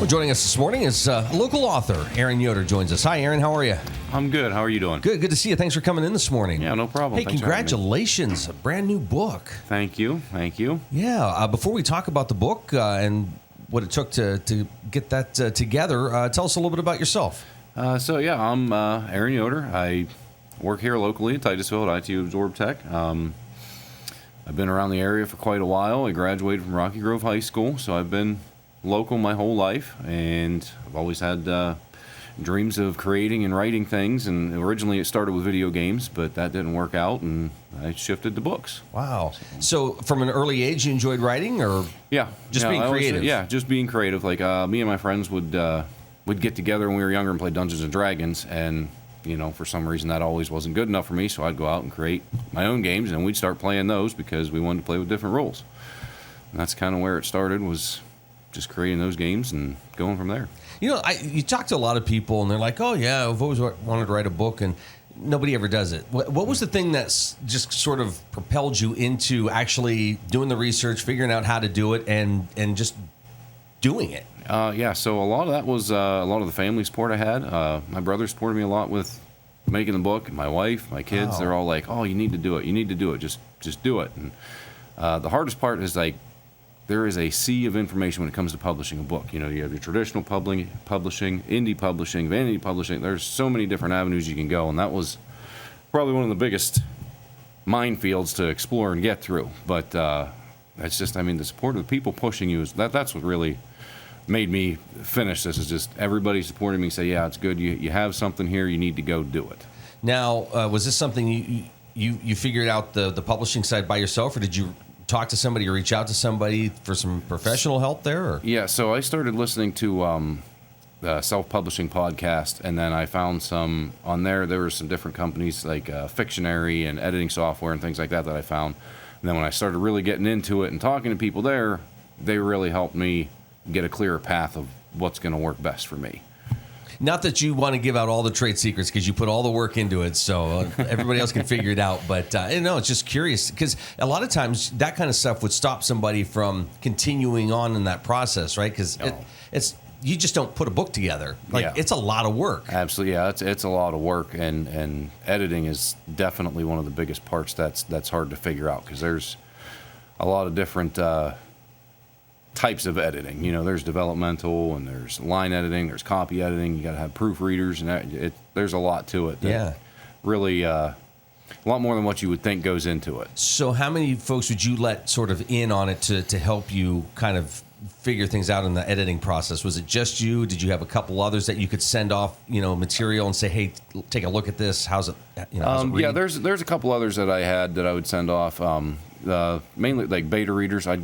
Joining us this morning is a local author, Yoder joins us. Hi, Aaron. How are you? I'm good. How are you doing? Good. Good to see you. Thanks for coming in this morning. Yeah, no problem. Hey, Thanks for having me. congratulations. A brand new book. Thank you. Thank you. Yeah. Before we talk about the book and what it took to get that together, tell us a little bit about yourself. I'm Aaron Yoder. I work here locally in Titusville at IT Absorb Tech. I've been around the area for quite a while. I graduated from Rocky Grove High School, so I've been local my whole life, and I've always had dreams of creating and writing things. And originally it started with video games, but that didn't work out, and I shifted to books. Wow. So from an early age, you enjoyed writing, or being creative? Just being creative. Like me and my friends would get together when we were younger and play Dungeons and Dragons, and for some reason that always wasn't good enough for me, so I'd go out and create my own games, and we'd start playing those because we wanted to play with different rules. And that's kind of where it started, was just creating those games and going from there. You talk to a lot of people, and they're like, oh, yeah, I've always wanted to write a book, and nobody ever does it. What was the thing that's just sort of propelled you into actually doing the research, figuring out how to do it, and just doing it? So a lot of that was a lot of the family support I had. My brother supported me a lot with making the book. My wife, my kids, Wow. They're all like, oh, you need to do it. You need to do it. Just do it. And the hardest part is, like, there is a sea of information when it comes to publishing a book. You have your traditional publishing, indie publishing, vanity publishing. There's so many different avenues you can go, and that was probably one of the biggest minefields to explore and get through. But that's just, the support of the people pushing you, that's what really made me finish this, is just everybody supporting me, say, yeah, it's good. You have something here. You need to go do it. Now, was this something you figured out the publishing side by yourself, or did you talk to somebody or reach out to somebody for some professional help there? Or? Yeah, so I started listening to the self-publishing podcast, and then I found some on there. There were some different companies like Fictionary and editing software and things like that I found. And then when I started really getting into it and talking to people there, they really helped me get a clearer path of what's going to work best for me. Not that you want to give out all the trade secrets, because you put all the work into it, so everybody else can figure it out. But it's just curious, because a lot of times that kind of stuff would stop somebody from continuing on in that process, right? Because it's you just don't put a book together. It's a lot of work. Absolutely, yeah. It's a lot of work, and editing is definitely one of the biggest parts that's hard to figure out, because there's a lot of different types of editing. There's developmental, and there's line editing, there's copy editing. You got to have proofreaders, and there's a lot to it. Really, a lot more than what you would think goes into it. So how many folks would you let sort of in on it to help you kind of figure things out in the editing process? Was it just you? Did you have a couple others that you could send off, material and say, hey, take a look at this? How's it, how's it read? Yeah, there's a couple others that I had that I would send off. Mainly like beta readers. I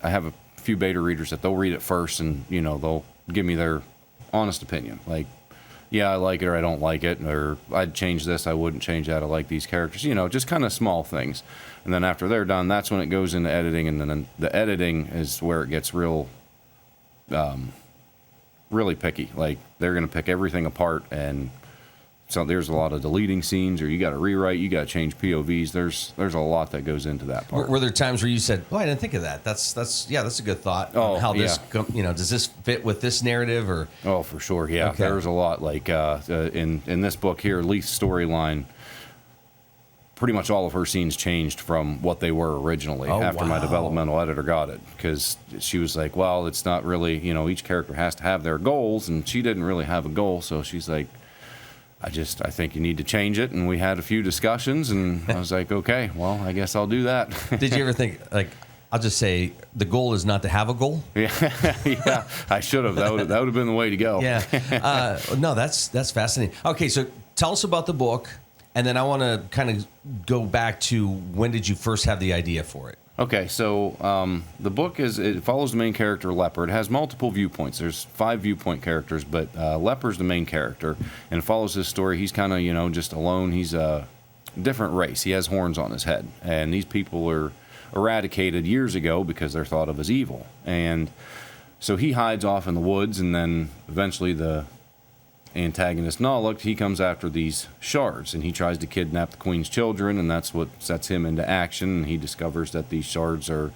have a few beta readers that they'll read it first, and they'll give me their honest opinion. Like, yeah, I like it, or I don't like it, or I'd change this, I wouldn't change that, I like these characters, just kind of small things. And then after they're done, that's when it goes into editing, and then the editing is where it gets really picky. Like, they're going to pick everything apart, and so there's a lot of deleting scenes, or you got to rewrite, you got to change POVs. There's a lot that goes into that part. Were there times where you said, "Oh, I didn't think of that. That's a good thought." Oh, how yeah. Does this fit with this narrative? Or oh, for sure, yeah. Okay. There was a lot. Like in this book here, Leith's storyline, pretty much all of her scenes changed from what they were originally after my developmental editor got it, because she was like, well, it's not really, each character has to have their goals, and she didn't really have a goal, so she's like, I think you need to change it. And we had a few discussions, and I was like, okay, well, I guess I'll do that. Did you ever think, like, I'll just say the goal is not to have a goal? Yeah, I should have. That would have been the way to go. Yeah. No, that's fascinating. Okay, so tell us about the book, and then I want to kind of go back to when did you first have the idea for it? Okay, so the book it follows the main character, Leper. It has multiple viewpoints. There's 5 viewpoint characters, but Leper's the main character, and it follows his story. He's kind of, just alone. He's a different race. He has horns on his head, and these people are eradicated years ago because they're thought of as evil. And so he hides off in the woods, and then eventually the antagonist Naluk, he comes after these shards, and he tries to kidnap the queen's children, and that's what sets him into action. And he discovers that these shards are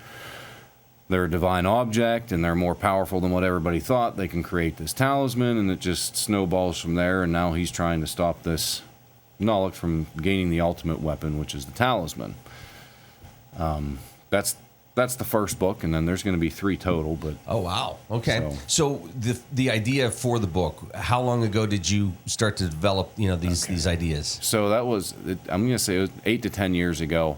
they're a divine object and they're more powerful than what everybody thought. They can create this talisman, and it just snowballs from there. And now he's trying to stop this Nulloch from gaining the ultimate weapon, which is the talisman. That's the first book, and then there's going to be 3 total. But oh wow, okay. So the idea for the book, how long ago did you start to develop these ideas? So that was, I'm going to say it was 8 to 10 years ago.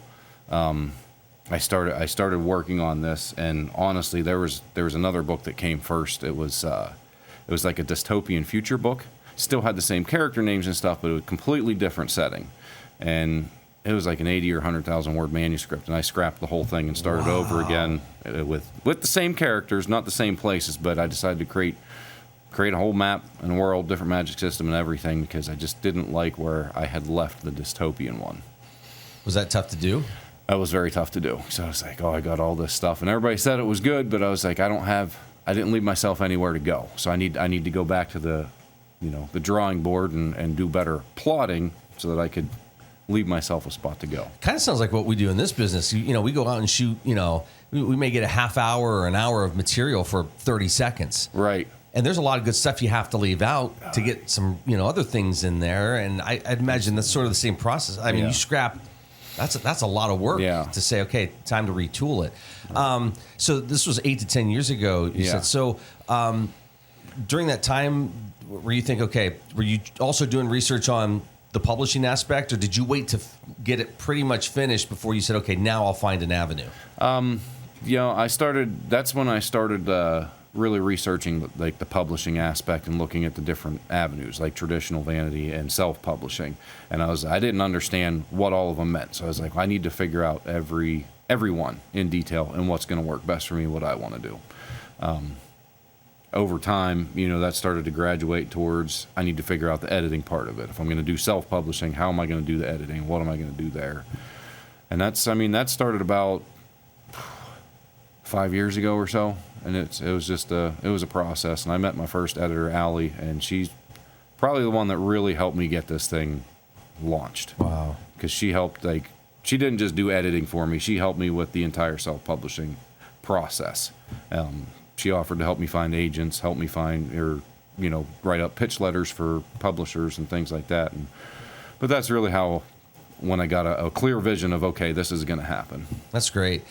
I started working on this, and honestly, there was another book that came first. It was like a dystopian future book. Still had the same character names and stuff, but it was a completely different setting. And it was like an 80 or 100,000 word manuscript, and I scrapped the whole thing and started over again with the same characters, not the same places, but I decided to create a whole map and world, different magic system and everything, because I just didn't like where I had left the dystopian one. Was that tough to do? That was very tough to do. So I was like, I got all this stuff, and everybody said it was good, but I was like, I didn't leave myself anywhere to go. So I need to go back to the drawing board and do better plotting so that I could leave myself a spot to go. Kind of sounds like what we do in this business. We go out and shoot, we may get a half hour or an hour of material for 30 seconds. Right. And there's a lot of good stuff you have to leave out to get some, other things in there. And I'd imagine that's sort of the same process. I mean, you scrap. That's a lot of work to say, okay, time to retool it. So this was 8 to 10 years ago, you said. So during that time, were you think, okay, were you also doing research on the publishing aspect, or did you wait to get it pretty much finished before you said, okay, now I'll find an avenue? That's when I started really researching like the publishing aspect and looking at the different avenues, like traditional vanity and self-publishing. And I didn't understand what all of them meant. So I was like, I need to figure out every one in detail and what's going to work best for me, what I want to do. Over time, that started to graduate towards, I need to figure out the editing part of it. If I'm going to do self-publishing, how am I going to do the editing? What am I going to do there? And that started about 5 years ago or so. And it was a process. And I met my first editor, Allie, and she's probably the one that really helped me get this thing launched. Wow. Because she helped, she didn't just do editing for me. She helped me with the entire self-publishing process. She offered to help me find agents, help me write up pitch letters for publishers and things like that. But that's really how, when I got a clear vision of, okay, this is going to happen. That's great.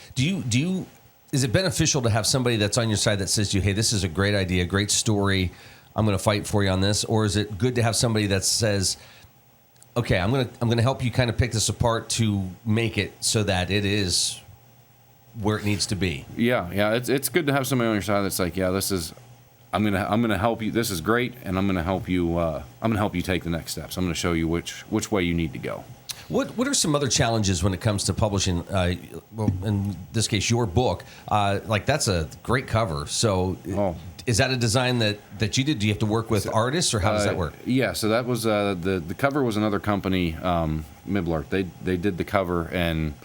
Is it beneficial to have somebody that's on your side that says to you, hey, this is a great idea, great story, I'm going to fight for you on this? Or is it good to have somebody that says, okay, I'm going to help you kind of pick this apart to make it so that it is where it needs to be? Yeah. It's good to have somebody on your side that's like, I'm gonna help you. This is great, and I'm gonna help you. I'm gonna help you take the next steps. I'm gonna show you which way you need to go. What are some other challenges when it comes to publishing? Well, in this case, your book. That's a great cover. So, is that a design that you did? Do you have to work with artists, or how does that work? Yeah. So that was the cover was another company, Miblark. They did the cover, and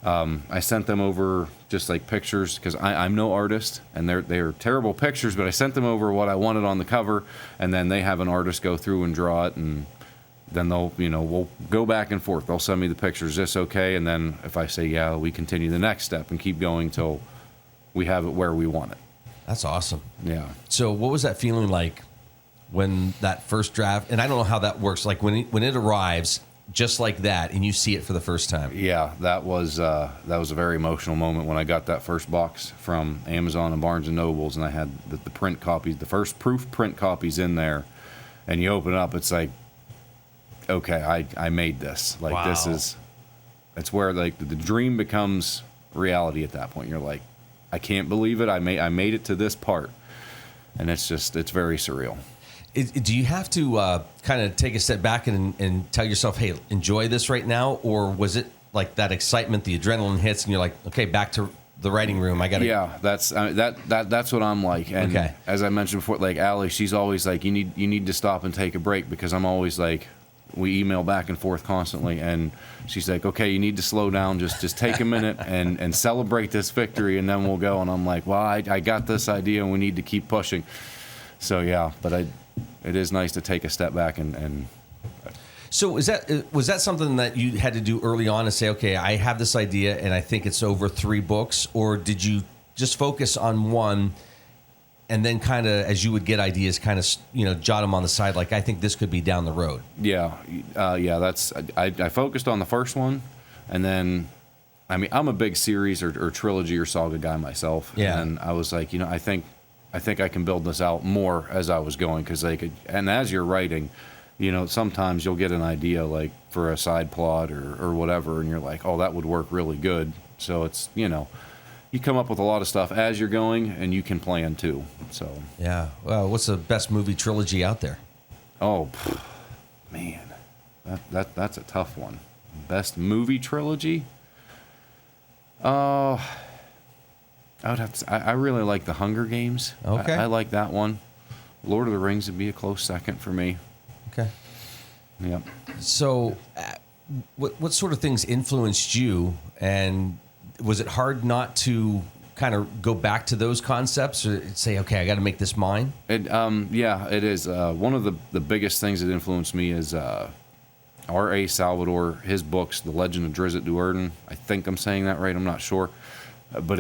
I sent them over just like pictures because I'm no artist, and they are terrible pictures. But I sent them over what I wanted on the cover, and then they have an artist go through and draw it, and then we'll go back and forth. They'll send me the pictures. Is this okay? And then if I say yeah, we continue the next step and keep going till we have it where we want it. That's awesome. Yeah. So what was that feeling like when that first draft? And I don't know how that works. Like when it arrives just like that, and you see it for the first time. Yeah, that was a very emotional moment when I got that first box from Amazon and Barnes and Nobles, and I had the print copies, the first proof print copies in there, and you open it up, it's like, okay, I made this. Like, wow. It's where like the dream becomes reality at that point. You're like, I can't believe it. I made it to this part, and it's very surreal. Do you have to kind of take a step back and tell yourself, hey, enjoy this right now? Or was it like that excitement, the adrenaline hits, and you're like, okay, back to the writing room. I got to. Yeah, that's what I'm like. And okay. As I mentioned before, like Allie, she's always like, you need to stop and take a break, because I'm always like, we email back and forth constantly, and she's like, okay, you need to slow down, just take a minute and celebrate this victory, and then we'll go. And I'm like, well, I got this idea, and we need to keep pushing. So yeah, but it is nice to take a step back and. So was that something that you had to do early on and say, okay, I have this idea and I think it's over 3 books, or did you just focus on one, and then kind of, as you would get ideas, kind of, jot them on the side. Like, I think this could be down the road. Yeah. That's, I focused on the first one, and then, I mean, I'm a big series or trilogy or saga guy myself. Yeah. And I was like, I think I can build this out more as I was going, because and as you're writing, sometimes you'll get an idea like for a side plot or whatever, and you're like, oh, that would work really good. So it's, you come up with a lot of stuff as you're going, and you can plan too. So yeah. Well, what's the best movie trilogy out there? Oh, man, that's a tough one. Best movie trilogy? I would have to. I really like the Hunger Games. Okay. I like that one. Lord of the Rings would be a close second for me. Okay. Yep. So, what sort of things influenced you, and was it hard not to kind of go back to those concepts or say, okay, I got to make this mine? Yeah, it is. One of the biggest things that influenced me is R.A. Salvador, his books, The Legend of Drizzt Do'Urden. I think I'm saying that right. I'm not sure. But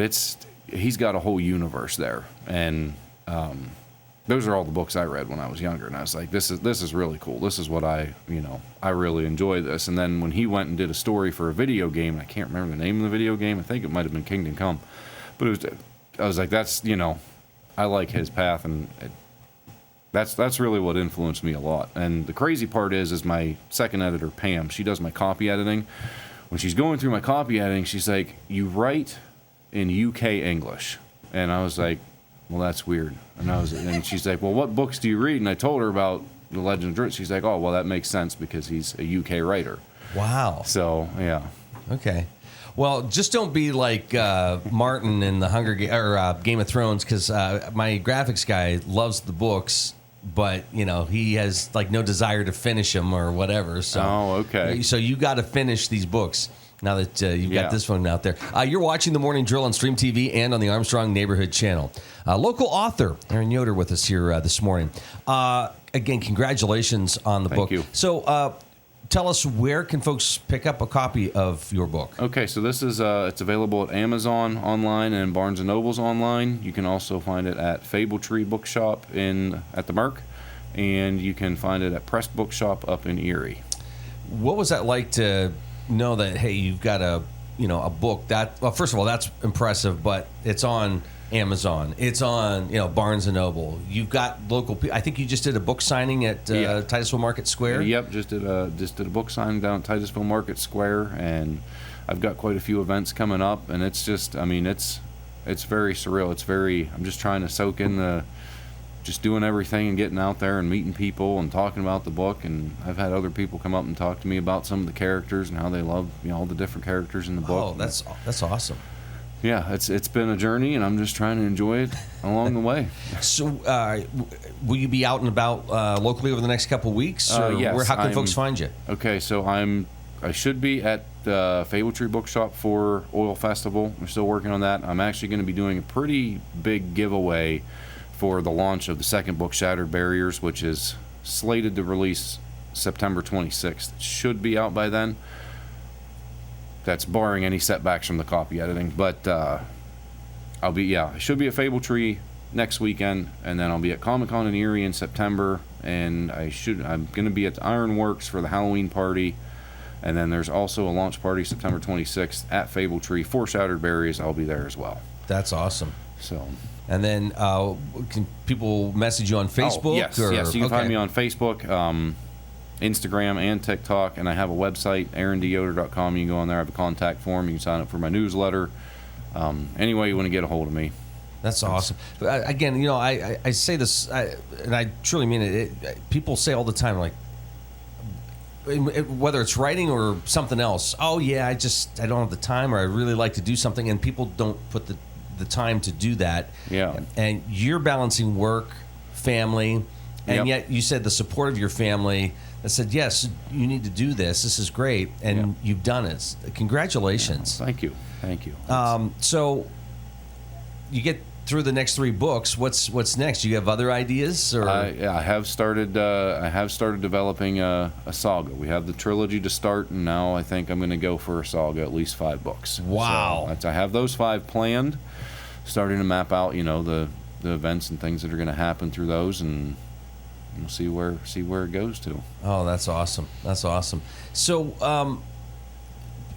he's got a whole universe there. And those are all the books I read when I was younger. And I was like, this is really cool. This is what I really enjoy this. And then when he went and did a story for a video game, I can't remember the name of the video game. I think it might have been Kingdom Come. But I was like, that's, I like his path, and that's really what influenced me a lot. And the crazy part is my second editor, Pam, she does my copy editing. When she's going through my copy editing, she's like, you write in UK English. And I was like, well, that's weird. And she's like, well, what books do you read? And I told her about The Legend of Drizzt. She's like, oh, well, that makes sense because he's a UK writer. Wow. So, yeah. Okay. Well, just don't be like Martin in the Game of Thrones, because my graphics guy loves the books, but he has like no desire to finish them or whatever. So, okay. So you got to finish these books now that you've got this one out there. You're watching the Morning Drill on Stream TV and on the Armstrong Neighborhood Channel. Local author Aaron Yoder with us here this morning. Again, congratulations on the book. Thank you. So. Tell us, where can folks pick up a copy of your book? Okay, so this is it's available at Amazon online and Barnes & Noble's online. You can also find it at Fable Tree Bookshop at the Merc, and you can find it at Pressed Bookshop up in Erie. What was that like to know that, hey, you've got a book that, well, first of all, that's impressive, but it's on Amazon, it's on Barnes & Noble. You've got local people. I think you just did a book signing at Titusville Market Square. Yep, just did a book signing down at Titusville Market Square, and I've got quite a few events coming up, and it's just, it's very surreal. I'm just trying to soak in just doing everything and getting out there and meeting people and talking about the book. And I've had other people come up and talk to me about some of the characters and how they love all the different characters in the book. Oh, that's awesome. Yeah, it's been a journey, and I'm just trying to enjoy it along the way. So, will you be out and about locally over the next couple of weeks? Or yes. How can folks find you? Okay, so I should be at Fable Tree Bookshop for Oil Festival. We're still working on that. I'm actually going to be doing a pretty big giveaway for the launch of the second book, Shattered Barriers, which is slated to release September 26th. It should be out by then. That's barring any setbacks from the copy editing. But I should be at Fable Tree next weekend, and then I'll be at Comic-Con in Erie in September, and I'm going to be at the Ironworks for the Halloween party, and then there's also a launch party September 26th at Fable Tree for Shattered Berries. I'll be there as well. That's awesome. So, and then can people message you on Facebook? Yes, you can find me on Facebook, Instagram, and TikTok, and I have a website, aarondyoder.com. You can go on there. I have a contact form. You can sign up for my newsletter. Any way you want to get a hold of me. That's awesome. Again, I say this, and I truly mean it. People say all the time, like, whether it's writing or something else, oh yeah, I don't have the time, or I really like to do something, and people don't put the time to do that. Yeah. And you're balancing work, family, and yet you said the support of your family that said, yes, you need to do this. This is great, and you've done it. Congratulations. Yeah, thank you. So you get through the next 3 books. What's next? You have other ideas? Or I have started. I have started developing a saga. We have the trilogy to start, and now I think I'm going to go for a saga, at least 5 books. Wow! So I have those 5 planned. starting to map out, the events and things that are going to happen through those, and we'll see where it goes to. Oh, that's awesome. That's awesome. So,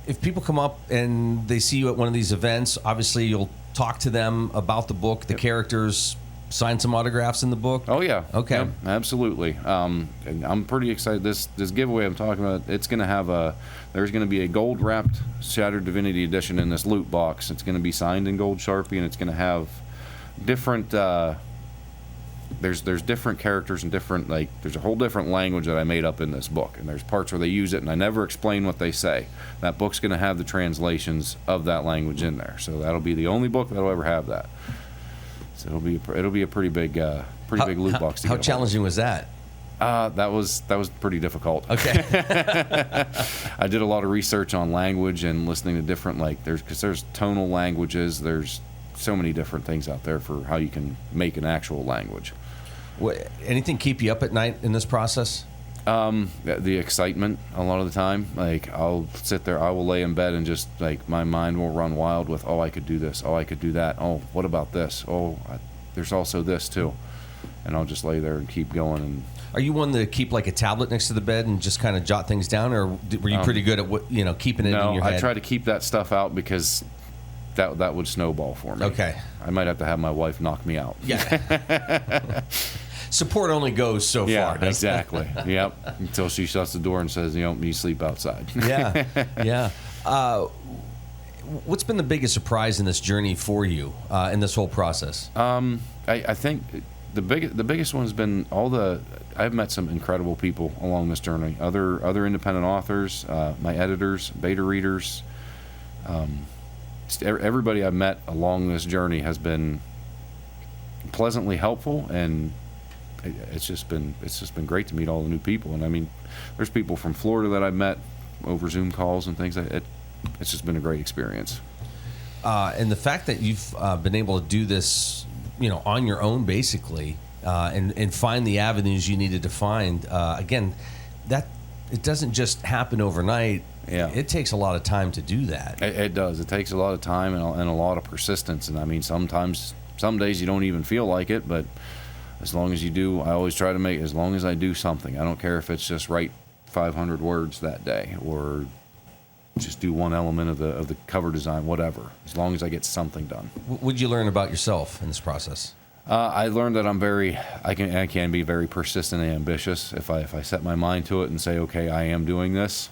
if people come up and they see you at one of these events, obviously you'll talk to them about the book, the characters, sign some autographs in the book. Oh yeah. Okay. Yep, absolutely. And I'm pretty excited. This giveaway I'm talking about, it's going to have there's going to be a gold wrapped Shattered Divinity edition in this loot box. It's going to be signed in gold Sharpie, and it's going to have different. There's different characters and different, there's a whole different language that I made up in this book, and there's parts where they use it and I never explain what they say. That book's going to have the translations of that language in there, so that'll be the only book that'll ever have that. So it'll be a pretty big loot box to How get challenging was that? That was pretty difficult. Okay. I did a lot of research on language and listening to different, because there's tonal languages, there's so many different things out there for how you can make an actual language. Anything keep you up at night in this process? The excitement a lot of the time. I'll sit there, I will lay in bed and just my mind will run wild with, oh, I could do this, oh, I could do that, oh, what about this, oh, there's also this too, and I'll just lay there and keep going. And are you one to keep a tablet next to the bed and just kind of jot things down, or were you pretty good at keeping it in your head? No, I try to keep that stuff out because that would snowball for me. Okay. I might have to have my wife knock me out. Yeah. Support only goes so far. Exactly. Yep. Until she shuts the door and says, you sleep outside. Yeah. Yeah. What's been the biggest surprise in this journey for you in this whole process? I think the biggest one has been I've met some incredible people along this journey. Other independent authors, my editors, beta readers. Everybody I've met along this journey has been pleasantly helpful, and it's just been great to meet all the new people. And I mean, there's people from Florida that I've met over Zoom calls and things. It's just been a great experience. And the fact that you've been able to do this, on your own, basically, and find the avenues you needed to find. Again, that it doesn't just happen overnight. Yeah. It takes a lot of time to do that. It does. It takes a lot of time and a lot of persistence. And I mean, some days you don't even feel like it, but as long as you do, I always try to as long as I do something, I don't care if it's just write 500 words that day or just do one element of the cover design, whatever, as long as I get something done. What did you learn about yourself in this process? I learned that I can be very persistent and ambitious. If I set my mind to it and say, okay, I am doing this,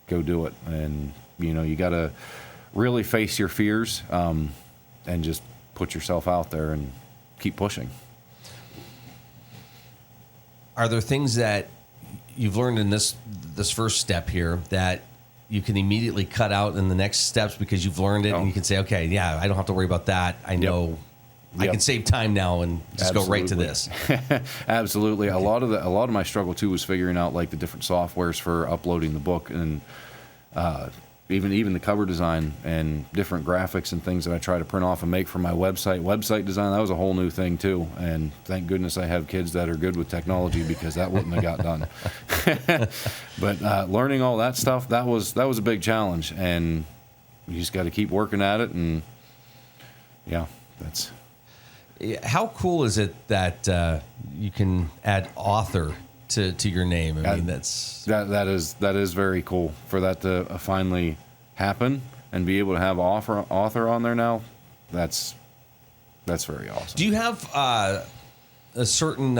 go do it. And you got to really face your fears and just put yourself out there and keep pushing. Are there things that you've learned in this first step here that you can immediately cut out in the next steps because you've learned it and you can say, okay, yeah, I don't have to worry about that. I know. I can save time now and just go right to this. Absolutely. A lot of my struggle too was figuring out the different softwares for uploading the book, and even the cover design and different graphics and things that I try to print off and make for my website design. That was a whole new thing too, and thank goodness I have kids that are good with technology, because that wouldn't have got done. But learning all that stuff, that was a big challenge, and you just got to keep working at it. And that's. How cool is it that you can add author to your name? I mean, that is very cool for that to finally happen and be able to have author on there now. That's very awesome. Do you have a certain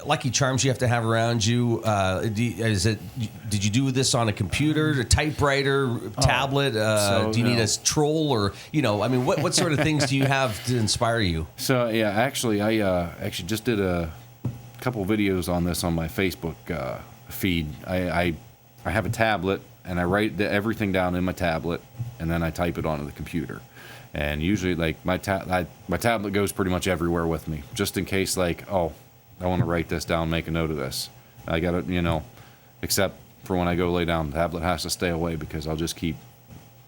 lucky charms you have to have around you? Did you do this on a computer, a typewriter, tablet? Do you need a troll, or what sort of things do you have to inspire you? So yeah, actually, I just did a couple videos on this on my Facebook feed. I have a tablet, and I write everything down in my tablet, and then I type it onto the computer. And usually, my tablet goes pretty much everywhere with me, just in case, I want to write this down, make a note of this. I got to, except for when I go lay down, the tablet has to stay away because I'll just keep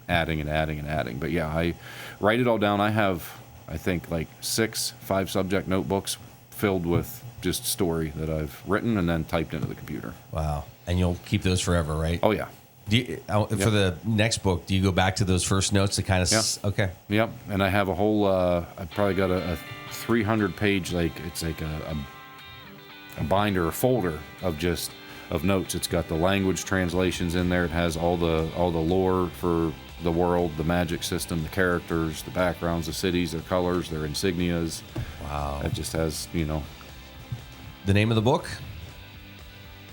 adding and adding and adding. But yeah, I write it all down. I have, I think, 6 5-subject notebooks filled with just story that I've written and then typed into the computer. Wow. And you'll keep those forever, right? Oh, yeah. For the next book, do you go back to those first notes to kind of? Yeah. Okay. Yep. And I have a whole. I've probably got a 300-page it's like a binder or folder of notes. It's got the language translations in there. It has all the lore for the world, the magic system, the characters, the backgrounds, the cities, their colors, their insignias. Wow. It just has, The name of the book?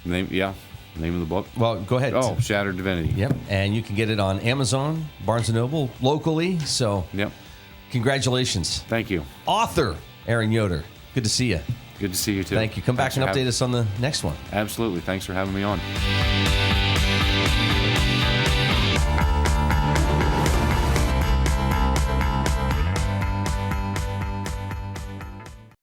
Name of the book. Well, go ahead. Oh, Shattered Divinity. Yep. And you can get it on Amazon, Barnes & Noble, locally. So Yep. Congratulations. Thank you. Author Aaron Yoder. Good to see you. Good to see you too. Thank you. Come back and update us on the next one. Absolutely. Thanks for having me on.